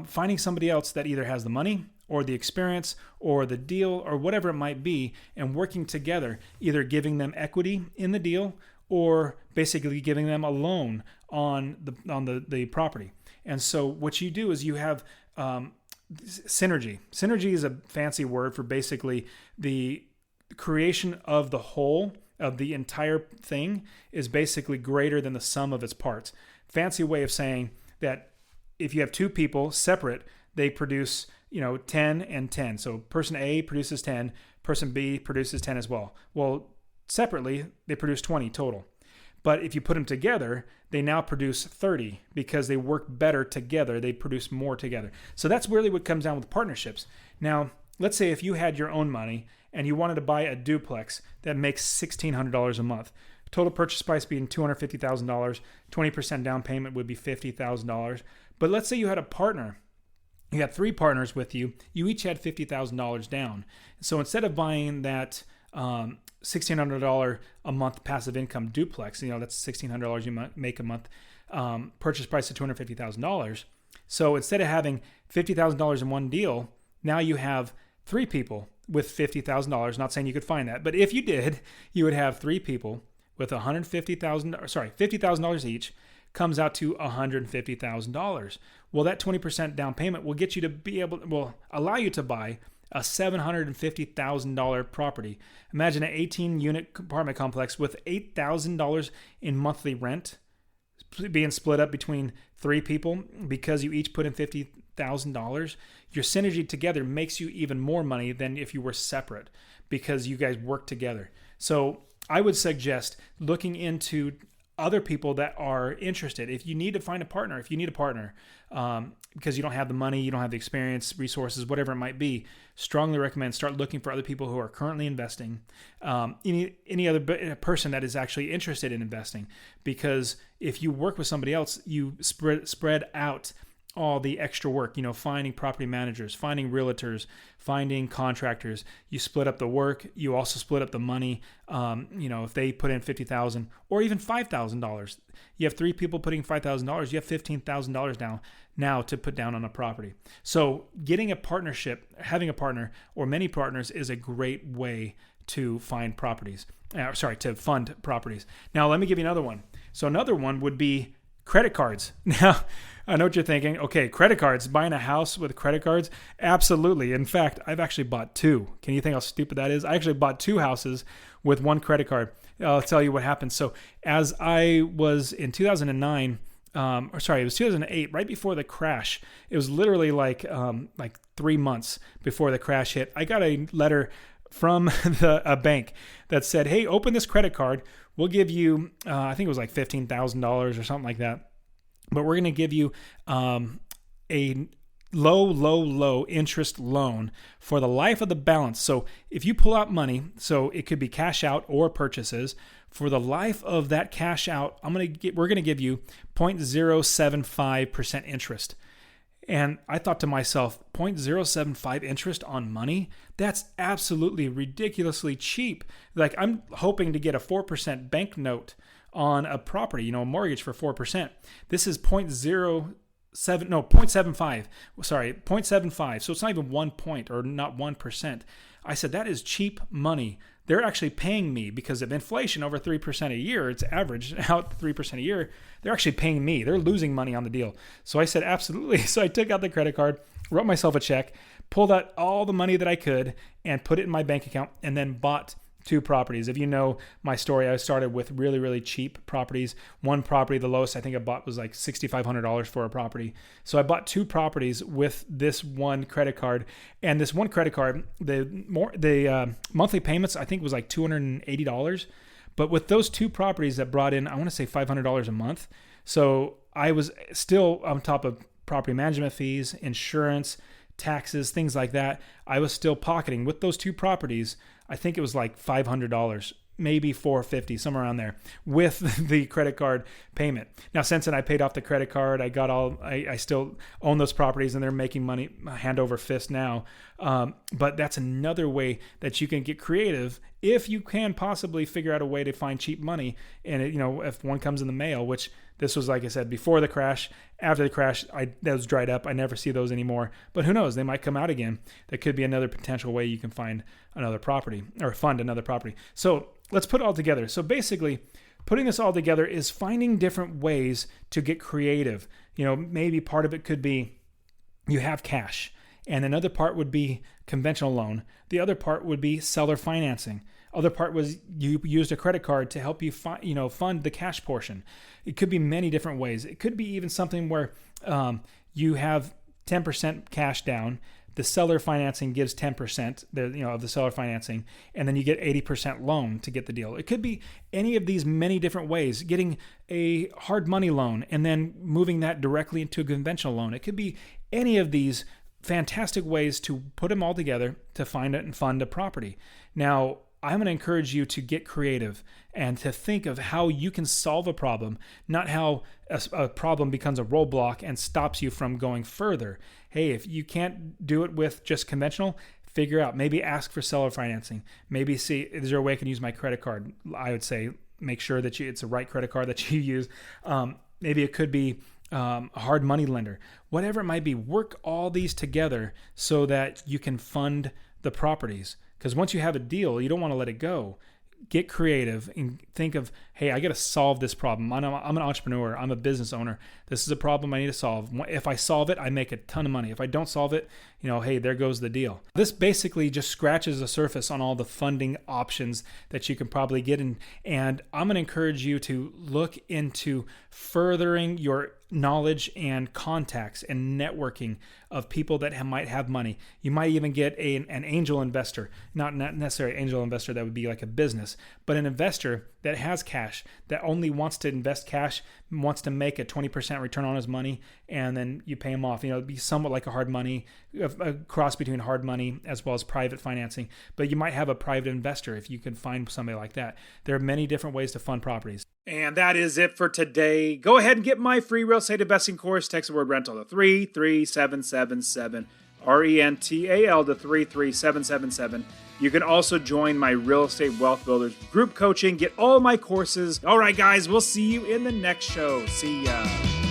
finding somebody else that either has the money or the experience or the deal or whatever it might be, and working together, either giving them equity in the deal or basically giving them a loan on the property. And so what you do is you have synergy. Synergy is a fancy word for basically the creation of the whole of the entire thing is basically greater than the sum of its parts. Fancy way of saying that if you have two people separate, they produce 10 and 10. So person A produces 10, person B produces 10 as well. Well, separately, they produce 20 total. But if you put them together, they now produce 30 because they work better together. They produce more together. So that's really what comes down with partnerships. Now, let's say if you had your own money and you wanted to buy a duplex that makes $1,600 a month, total purchase price being $250,000, 20% down payment would be $50,000. But let's say you had a partner. You had three partners with you. You each had $50,000 down. So instead of buying that $1,600 a month passive income duplex, that's $1,600 you make a month, purchase price of $250,000. So instead of having $50,000 in one deal, now you have three people with $50,000. Not saying you could find that, but if you did, you would have three people with $50,000 each. Comes out to $150,000. Well, that 20% down payment will get you to allow you to buy a $750,000 property. Imagine an 18-unit apartment complex with $8,000 in monthly rent being split up between three people because you each put in $50,000. Your synergy together makes you even more money than if you were separate because you guys work together. So I would suggest looking into other people that are interested. If you need to find a partner, because you don't have the money, you don't have the experience, resources, whatever it might be, strongly recommend start looking for other people who are currently investing, any other person that is actually interested in investing. Because if you work with somebody else, you spread out all the extra work, finding property managers, finding realtors, finding contractors. You split up the work. You also split up the money. If they put in $50,000 or even $5,000, you have three people putting $5,000. You have $15,000 now to put down on a property. So getting a partnership, having a partner or many partners is a great way to find properties. To fund properties. Now, let me give you another one. So another one would be Credit cards. Now, I know what you're thinking. Okay, credit cards, buying a house with credit cards? Absolutely. In fact, I've actually bought two. Can you think how stupid that is? I actually bought two houses with one credit card. I'll tell you what happened. So as I was in 2009, it was 2008, right before the crash. It was literally like 3 months before the crash hit. I got a letter from a bank that said, hey, open this credit card. We'll give you, I think it was like $15,000 or something like that. But we're going to give you a low interest loan for the life of the balance. So if you pull out money, so it could be cash out or purchases, for the life of that cash out, we're going to give you 0.075% interest. And I thought to myself, 0.075 interest on money? That's absolutely ridiculously cheap. Like, I'm hoping to get a 4% bank note on a property, a mortgage for 4%. This is 0.75. Sorry, 0.75. So it's not even 1 point or not 1%. I said, that is cheap money. They're actually paying me because of inflation over 3% a year. It's averaged out 3% a year. They're actually paying me. They're losing money on the deal. So I said, absolutely. So I took out the credit card, wrote myself a check, pulled out all the money that I could and put it in my bank account, and then bought two properties. If you know my story, I started with really, really cheap properties. One property, the lowest I think I bought was like $6,500 for a property. So I bought two properties with this one credit card. And this one credit card, the monthly payments, I think was like $280. But with those two properties that brought in, I want to say $500 a month. So I was still on top of property management fees, insurance, taxes, things like that. I was still pocketing with those two properties. I think it was like $500, maybe $450, somewhere around there, with the credit card payment. Now, since then, I paid off the credit card. I still own those properties, and they're making money hand over fist now. But that's another way that you can get creative if you can possibly figure out a way to find cheap money. And if one comes in the mail, which this was, like I said, before the crash. After the crash, those dried up. I never see those anymore. But who knows? They might come out again. That could be another potential way you can find another property or fund another property. So let's put it all together. So basically, putting this all together is finding different ways to get creative. Maybe part of it could be you have cash, and another part would be conventional loan. The other part would be seller financing. Other part was you used a credit card to help you fund the cash portion. It could be many different ways. It could be even something where you have 10% cash down. The seller financing gives 10% of the seller financing, and then you get 80% loan to get the deal. It could be any of these many different ways. Getting a hard money loan and then moving that directly into a conventional loan. It could be any of these fantastic ways to put them all together to find it and fund a property. Now, I'm going to encourage you to get creative and to think of how you can solve a problem, not how a problem becomes a roadblock and stops you from going further. Hey, if you can't do it with just conventional, figure out, maybe ask for seller financing. Maybe see, is there a way I can use my credit card? I would say make sure that it's the right credit card that you use. Maybe it could be a hard money lender. Whatever it might be, work all these together so that you can fund the properties. Because once you have a deal, you don't want to let it go. Get creative and think of, hey, I got to solve this problem. I'm an entrepreneur. I'm a business owner. This is a problem I need to solve. If I solve it, I make a ton of money. If I don't solve it, hey, there goes the deal. This basically just scratches the surface on all the funding options that you can probably get in. And I'm going to encourage you to look into furthering your knowledge and contacts and networking of people that might have money. You might even get an angel investor, not necessarily an angel investor that would be like a business, but an investor that has cash, that only wants to invest cash, wants to make a 20% return on his money, and then you pay him off. It'd be somewhat like a hard money, a cross between hard money as well as private financing. But you might have a private investor if you can find somebody like that. There are many different ways to fund properties. And that is it for today. Go ahead and get my free real estate investing course. Text the word rental to 33777. RENTAL to 33777. You can also join my Real Estate Wealth Builders group coaching. Get all my courses. All right, guys, we'll see you in the next show. See ya.